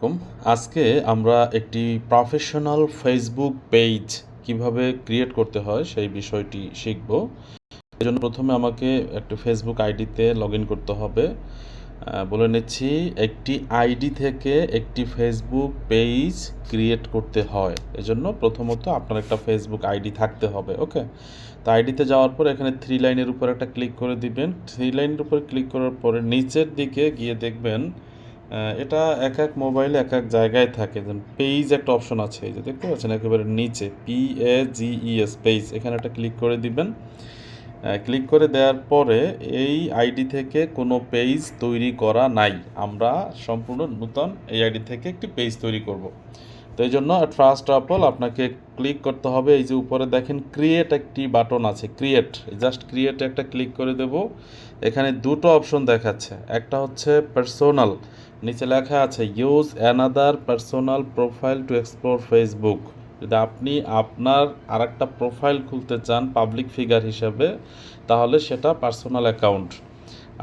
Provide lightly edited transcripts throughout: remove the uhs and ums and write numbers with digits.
কুম আজকে আমরা একটি প্রফেশনাল ফেসবুক পেজ কিভাবে ক্রিয়েট করতে হয় সেই বিষয়টি শিখব। এজন্য প্রথমে আমাকে একটা ফেসবুক আইডিতে লগ ইন করতে হবে। বলে নিচ্ছি, একটি আইডি থেকে একটি ফেসবুক পেজ ক্রিয়েট করতে হয়। এজন্য প্রথমত আপনার একটা ফেসবুক আইডি থাকতে হবে। ওকে, তো আইডিতে যাওয়ার পর এখানে থ্রি লাইনের উপর একটা ক্লিক করে দিবেন। থ্রি লাইনের উপর ক্লিক করার পরে নিচের দিকে গিয়ে দেখবেন এটা এক এক মোবাইলে এক এক জায়গায় থাকে। যেমন পেজ একটা অপশন আছে, এই যে দেখতে পাচ্ছেন একেবারে নিচে PAGES পেজ, এখানে একটা ক্লিক করে দিবেন। ক্লিক করে দেওয়ার পরে এই আইডি থেকে কোনো পেজ তৈরি করা নাই, আমরা সম্পূর্ণ নূতন এই আইডি থেকে একটি পেজ তৈরি করব। তো এই জন্য ফার্স্ট অফ অল আপনাকে ক্লিক করতে হবে, এই যে উপরে দেখেন ক্রিয়েট একটি বাটন আছে, ক্রিয়েট, জাস্ট ক্রিয়েটে একটা ক্লিক করে দেব। এখানে দুটো অপশন দেখাচ্ছে, একটা হচ্ছে পার্সোনাল, নিচে লেখা আছে use another personal profile to explore Facebook. যদি আপনি আপনার আরেকটা প্রোফাইল খুলতে চান পাবলিক ফিগার হিসাবে, তাহলে সেটা পার্সোনাল অ্যাকাউন্ট।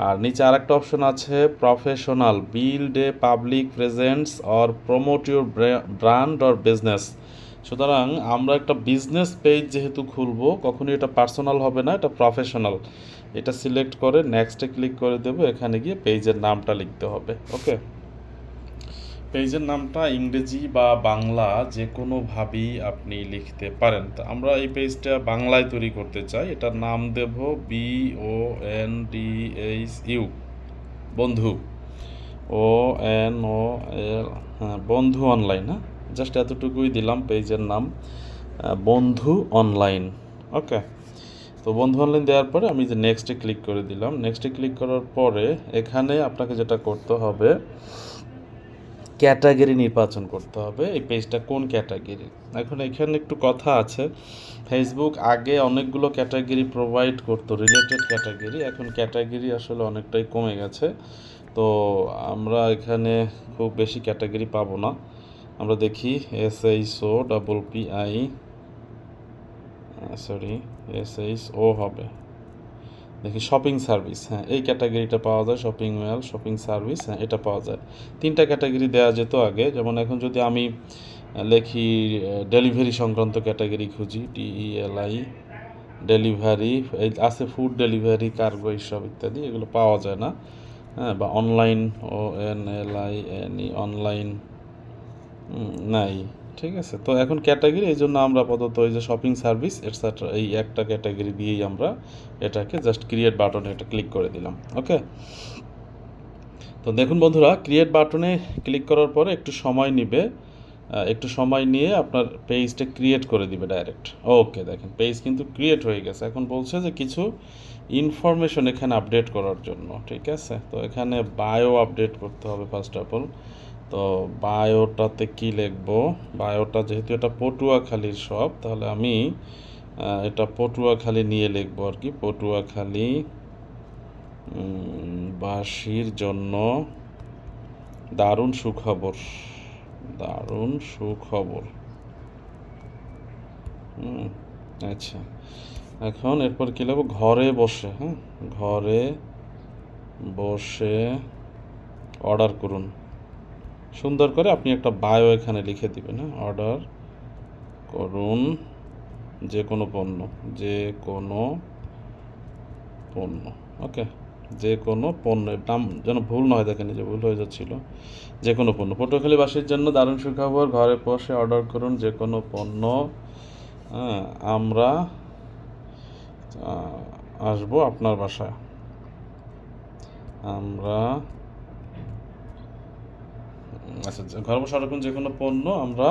আর নিচে আরেকটা অপশন আছে professional, build a public presence or promote your brand or business. সুতরাং আমরা একটা বিজনেস পেজ যেহেতু খুলবো, কখনোই এটা পার্সোনাল হবে না, এটা প্রফেশনাল। এটা সিলেক্ট করে নেক্সটে ক্লিক করে দেবো। এখানে গিয়ে পেজের নামটা লিখতে হবে। ওকে, পেজের নামটা ইংরেজি বা বাংলা যে কোনোভাবেই আপনি লিখতে পারেন। তো আমরা এই পেজটা বাংলায় তৈরি করতে চাই, এটার নাম দেব BONDHU, বন্ধু, ONOL, হ্যাঁ বন্ধু অনলাইন। হ্যাঁ, জাস্ট এতটুকুই দিলাম পেজের নাম, বন্ধু অনলাইন। ওকে, তো বন্ধু অনলাইন দেওয়ার পরে আমি যে নেক্সটে ক্লিক করে দিলাম। নেক্সটে ক্লিক করার পরে এখানে আপনাকে যেটা করতে হবে, ক্যাটাগরি নির্বাচন করতে হবে, এই পেজটা কোন ক্যাটাগরি। এখন এখানে একটু কথা আছে, ফেসবুক আগে অনেকগুলো ক্যাটাগরি প্রোভাইড করতো, রিলেটেড ক্যাটাগরি, এখন ক্যাটাগরি আসলে অনেকটাই কমে গেছে। তো আমরা এখানে খুব বেশি ক্যাটাগরি পাবো না। আমরা দেখি SHOPPI, সরি SHO হবে, দেখি শপিং সার্ভিস, হ্যাঁ এই ক্যাটাগরিটা পাওয়া যায়, শপিং মল, শপিং সার্ভিস, হ্যাঁ এটা পাওয়া যায়। তিনটা ক্যাটাগরি দেওয়া যেত আগে। যেমন এখন যদি আমি লেখি ডেলিভারি সংক্রান্ত ক্যাটাগরি খুঁজি, DELI, ডেলিভারি, এই আছে ফুড ডেলিভারি, কার্গো, এইসব ইত্যাদি, এগুলো পাওয়া যায় না। হ্যাঁ, বা অনলাইন, ONLINE, অনলাইন নাই। ঠিক আছে, তো এখন ক্যাটাগরি, এই জন্য আমরা আপাতত এই যে শপিং সার্ভিস এটসেট্রা, এই একটা ক্যাটাগরি দিয়েই আমরা এটাকে জাস্ট ক্রিয়েট বাটনে এটা ক্লিক করে দিলাম। ওকে, তো দেখুন বন্ধুরা, ক্রিয়েট বাটনে ক্লিক করার পরে একটু সময় নিবে, একটু সময় নিয়ে আপনার পেজটা ক্রিয়েট করে দিবে ডাইরেক্ট। ওকে, দেখেন পেজ কিন্তু ক্রিয়েট হয়ে গেছে। এখন বলছে যে কিছু ইনফরমেশন এখানে আপডেট করার জন্য। ঠিক আছে, তো এখানে বায়ো আপডেট করতে হবে ফার্স্ট অফ অল। তো বায়োটাতে কি লিখবো, বায়োটা যেহেতু এটা পটুয়াখালীর সব, তাহলে আমি এটা পটুয়াখালী নিয়ে লিখবো আর কি। পটুয়াখালী বাসীর জন্য দারুণ সুখবর, দারুণ সুখবর। আচ্ছা, এখন এরপর কী লিখবো, ঘরে বসে, হ্যাঁ ঘরে বসে অর্ডার করুন। সুন্দর করে আপনি একটা বায়ো এখানে লিখে দিবেন। হ্যাঁ, অর্ডার করুন যে কোনো পণ্য, যে কোনো পণ্য। ওকে, যে কোনো পণ্যের নাম যেন ভুল না হয়, দেখেন যে ভুল হয়ে যাচ্ছিলো। যে কোনো পণ্য, পটুয়াখালীবাসীর জন্য দারুণ সুখবর, ঘরে বসে অর্ডার করুন যে কোনো পণ্য। হ্যাঁ, আমরা আসবো আপনার বাসায়, আমরা আচ্ছা ঘরে বসে অর্ডার করুন যে কোনো পণ্য, আমরা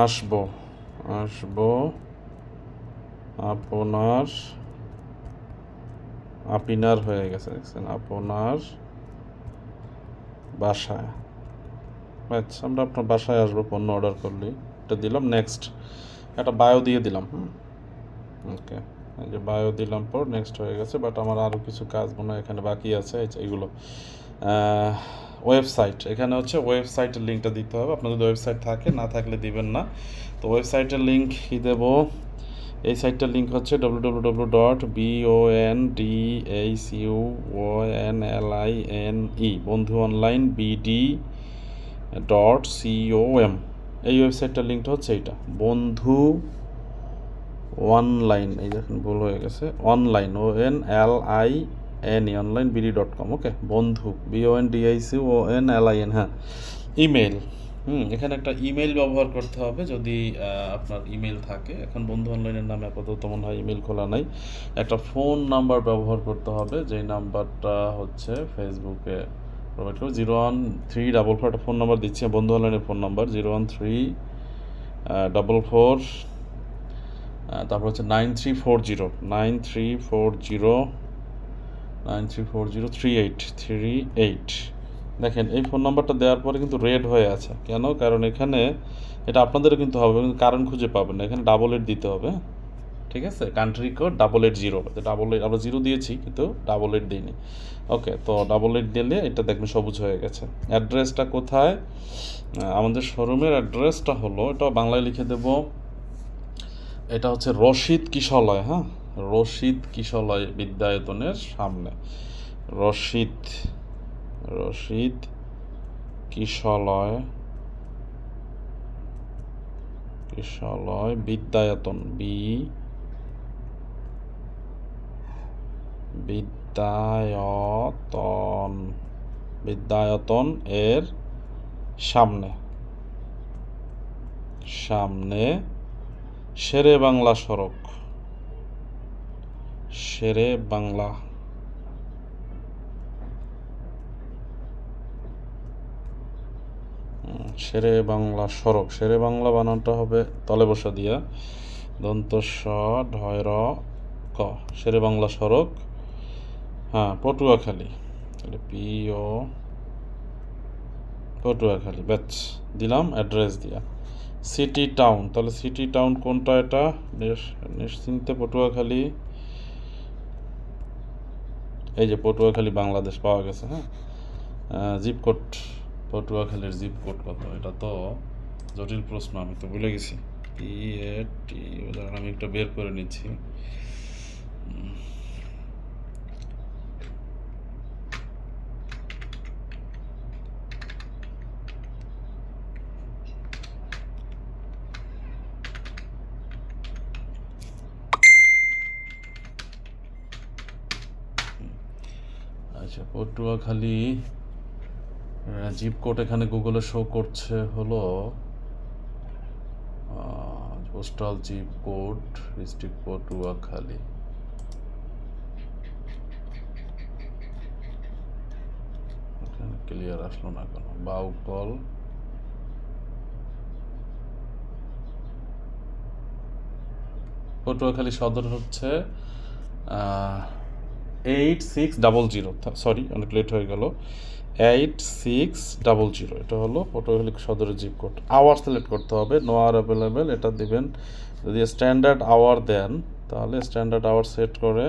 আসবো, আসবো আপনার, আপিনার হয়ে গেছে দেখছেন, আপনার বাসায়। আচ্ছা, আমরা আপনার বাসায় আসবো পণ্য অর্ডার করলেই, এটা দিলাম। নেক্সট একটা বায়ো দিয়ে দিলাম। ওকে, এই যে বায়ো দিলাম পর নেক্সট হয়ে গেছে, বাট আমার আরও কিছু কাজ মনে হয় এখানে বাকি আছে। এইগুলো ওয়েবসাইট, এখানে হচ্ছে ওয়েবসাইটের লিঙ্কটা দিতে হবে। আপনার যদি ওয়েবসাইট থাকে, না থাকলে দিবেন না। তো ওয়েবসাইটের লিঙ্ক কী দেবো, এই সাইটটার লিঙ্ক হচ্ছে www.bondaconline বন্ধু অনলাইন bd.com। এই ওয়েবসাইটটার লিঙ্কটা হচ্ছে এইটা, বন্ধু অনলাইন, এই দেখুন ভুল হয়ে গেছে, অনলাইন অনলাইন bd.com। ওকে, বন্ধু BONDICONLIN। হ্যাঁ, ইমেল, এখানে একটা ইমেল ব্যবহার করতে হবে যদি আপনার ইমেল থাকে। এখন বন্ধু অনলাইনের নামে আপাতত মনে হয় ইমেল খোলা নাই। একটা ফোন নাম্বার ব্যবহার করতে হবে, যেই নাম্বারটা হচ্ছে ফেসবুকে প্রোভাইড করবে। 01344, একটা ফোন নাম্বার দিচ্ছি, বন্ধু অনলাইনের ফোন নাম্বার 01344, তারপর হচ্ছে 9340 দেখেন এই ফোন নাম্বারটা দেওয়ার পরে কিন্তু রেড হয়ে আছে কেন? কারণ এখানে এটা আপনাদেরও কিন্তু হবে, কিন্তু কারণ খুঁজে পাবেন না, এখানে 88 দিতে হবে। ঠিক আছে, কান্ট্রি কোড 880, 88 আমরা 0 দিয়েছি কিন্তু 88 দিইনি। ওকে, তো 88 দিলে এটা দেখবেন সবুজ হয়ে গেছে। অ্যাড্রেসটা কোথায়? আমাদের শোরুমের অ্যাড্রেসটা হলো, এটা বাংলায় লিখে দেব, এটা হচ্ছে রশিদ কিশলয়। হ্যাঁ, রশিদ কিশলয় বিদ্যায়তনের সামনে, রশিদ কিশলয় বিদ্যায়তন বিদ্যায়তন এর সামনে শেরে বাংলা সড়ক, শেরে বাংলা সড়ক, শেরে বাংলা বানানটা হবে তলে বসা দিয়া, দন্ত স ঢয় র ক, শেরে বাংলা সড়ক। হ্যাঁ, পটুয়াখালী, পটুয়াখালী, ব্যাচ দিলাম অ্যাড্রেস দিয়া। সিটি টাউন, তাহলে সিটি টাউন কোনটা? এটা নিশ্চিন্তে পটুয়াখালী, এই যে পটুয়াখালী বাংলাদেশ পাওয়া গেছে। হ্যাঁ, জিপ কোড, পটুয়াখালীর জিপ কোড কত? এটা তো জটিল প্রশ্ন, আমি তো ভুলে গেছি। আমি একটা বের করে নিচ্ছি। আচ্ছা, পটুয়াখালী জিপ কোড এখানে গুগলে শো করছে হলো postal zip code district Patuakhali. এখানে ক্লিয়ার আসলো না কেন? বাউকল, পটুয়াখালী সদর হচ্ছে 8600, সরি অনেক লেট হয়ে গেল, 8600, এটা হলো পটুয়াখালী সদরের জিপ কোড। আওয়ার সিলেক্ট করতে হবে, নো আওয়ার অ্যাভেলেবেল, এটা দিবেন। যদি স্ট্যান্ডার্ড আওয়ার দেন তাহলে স্ট্যান্ডার্ড আওয়ার সেট করে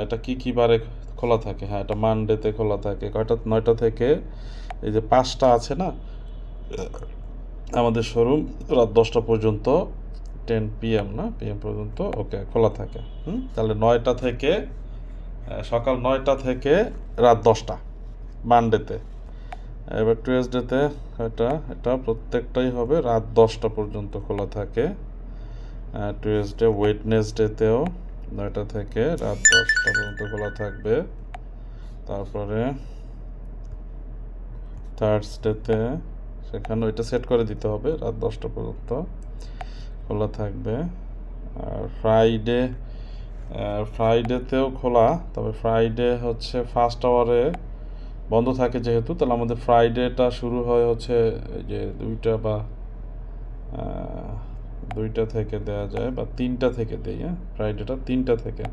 এটা কি বারে খোলা থাকে? হ্যাঁ, এটা মানডেতে খোলা থাকে। কয়টা? 9টা থেকে এই যে 5টা আছে না আমাদের শোরুম, রাত 10টা পর্যন্ত, 10 PM না, PM পর্যন্ত ওকে খোলা থাকে। তাহলে 9টা থেকে সকাল 9টা থেকে রাত 10টা মানডেতে। এবার টুয়েসডেতে এটা প্রত্যেকটাই হবে রাত 10টা পর্যন্ত খোলা থাকে। টুয়েসডে, ওয়েডনেসডেতেও 9টা থেকে রাত 10টা পর্যন্ত খোলা থাকবে। তারপরে থার্সডেতে সেখানে ওইটা সেট করে দিতে হবে, রাত 10টা পর্যন্ত খোলা থাকবে। আর ফ্রাইডেতেও খোলা, তবে ফ্রাইডে হচ্ছে ফার্স্ট আওয়ারে বন্ধ থাকে যেহেতু, তাহলে আমাদের ফ্রাইডেটা শুরু হয় হচ্ছে এই যে 2টা থেকে দেওয়া যায়, বা 3টা থেকে দেই। হ্যাঁ, ফ্রাইডেটা 3টা থেকে,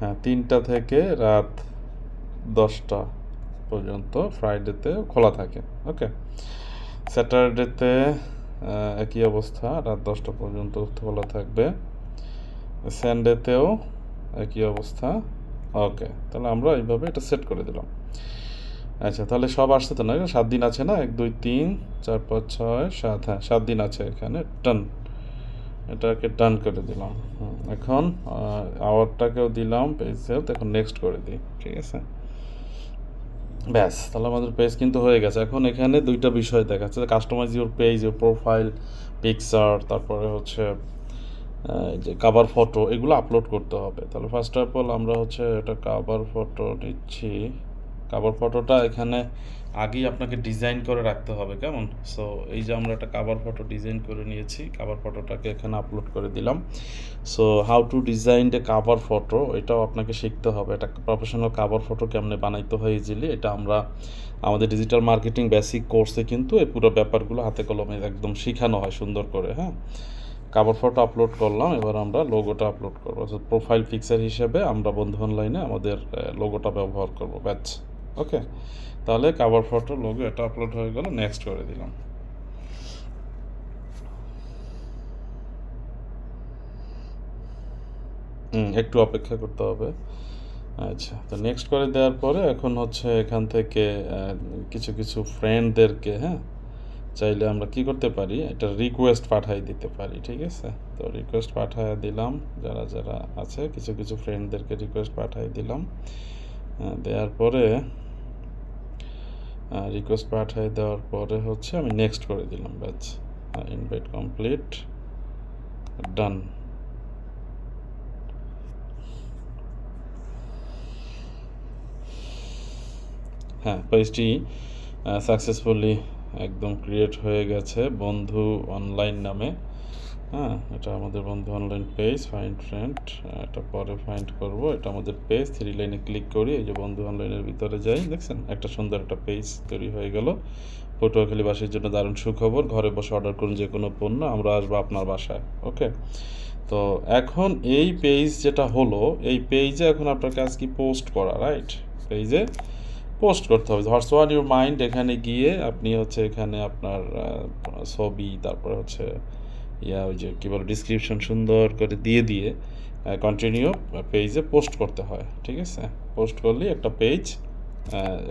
হ্যাঁ 3টা থেকে রাত 10টা পর্যন্ত ফ্রাইডেতে খোলা থাকে। ওকে, স্যাটারডেতে একই অবস্থা, রাত 10টা পর্যন্ত খোলা থাকবে। সানডেতেও একই অবস্থা। ওকে, তাহলে আমরা এইভাবে এটা সেট করে দিলাম। আচ্ছা, তাহলে সব আসছে তো না? 7 দিন আছে না, 1 2 3 4 5 6 7, হ্যাঁ 7 দিন আছে এখানে। টান, এটাকে ডান করে দিলাম। এখন আওয়ারটাকেও দিলাম পেজ হেলথ, এখন নেক্সট করে দিই, ঠিক আছে। ব্যাস, তাহলে আমাদের পেজ কিন্তু হয়ে গেছে। এখন এখানে দুইটা বিষয় দেখাচ্ছে, customize your page, your profile picture, তারপরে হচ্ছে যে কাভার ফটো, এগুলো আপলোড করতে হবে। তাহলে ফার্স্ট অফ অল আমরা হচ্ছে এটা কাভার ফটো নিচ্ছি। কাভার ফটোটা এখানে আগেই আপনাকে ডিজাইন করে রাখতে হবে, কেমন? সো এই যে আমরা একটা কাভার ফটো ডিজাইন করে নিয়েছি, কাভার ফটোটাকে এখানে আপলোড করে দিলাম। So how to design A cover photo, এটাও আপনাকে শিখতে হবে। এটা প্রফেশনাল কাভার ফটো কেমনে বানাইতে হয় ইজিলি, এটা আমরা আমাদের ডিজিটাল মার্কেটিং বেসিক কোর্সে কিন্তু এই পুরো ব্যাপারগুলো হাতে কলমে একদম শেখানো হয় সুন্দর করে, হ্যাঁ। কাভার ফটো আপলোড করলাম, এবার আমরা লোগোটা আপলোড করবো। প্রোফাইল পিকচার হিসেবে আমরা বন্ধু অনলাইনে আমাদের লোগোটা ব্যবহার করবো, ব্যাচ। ওকে, তাহলে কাভার ফটো লোগো এটা আপলোড হয়ে গেল, নেক্সট করে দিলাম। একটু অপেক্ষা করতে হবে। আচ্ছা, তো নেক্সট করে দেওয়ার পরে এখন হচ্ছে এখান থেকে কিছু কিছু ফ্রেন্ডদেরকে, হ্যাঁ, চাইলে আমরা কি করতে পারি, এটা রিকোয়েস্ট পাঠাই দিতে পারি, ঠিক আছে। তো রিকোয়েস্ট পাঠাই দিলাম, যারা যারা আছে কিছু কিছু ফ্রেন্ডদেরকে রিকোয়েস্ট পাঠাই দিলাম। দেওয়ার পরে রিকোয়েস্ট পাঠাই দেওয়ার পরে হচ্ছে আমি নেক্সট করে দিলাম, ব্যাচ। ইনভাইট কমপ্লিট, ডান। হ্যাঁ, পেজটি সাকসেসফুলি একদম ক্রিয়েট হয়ে গেছে বন্ধু অনলাইন নামে। হ্যাঁ, এটা আমাদের বন্ধু অনলাইন পেজ, ফাইন্ড ফ্রেন্ড, এটা পরে ফাইন্ড করব। এটা আমাদের পেজ, 3 লাইনে ক্লিক করি, এই যে বন্ধু অনলাইনের ভিতরে যাই, দেখছেন একটা সুন্দর একটা পেজ তৈরি হয়ে গেল। পটুয়াখালীবাসীর জন্য দারুণ সুখবর, ঘরে বসে অর্ডার করুন যে কোনো পণ্য, আমরা আসবো আপনার বাসায়। ওকে, তো এখন এই পেজ যেটা হলো, এই পেজে এখন আপনার কাজ কি পোস্ট করা, রাইট? পেজে পোস্ট করতে হবে। হোয়াটস ওয়ান ইউর মাইন্ড, এখানে গিয়ে আপনি হচ্ছে এখানে আপনার ছবি, তারপরে হচ্ছে ওই যে কী বলে ডিসক্রিপশন সুন্দর করে দিয়ে দিয়ে কন্টিনিউ পেজে পোস্ট করতে হয়, ঠিক আছে। পোস্ট করলেই একটা পেজ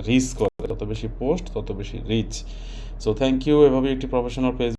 রিচ করে, যত বেশি পোস্ট তত বেশি রিচ। সো থ্যাংক ইউ, এভাবে একটি প্রফেশনাল পেজ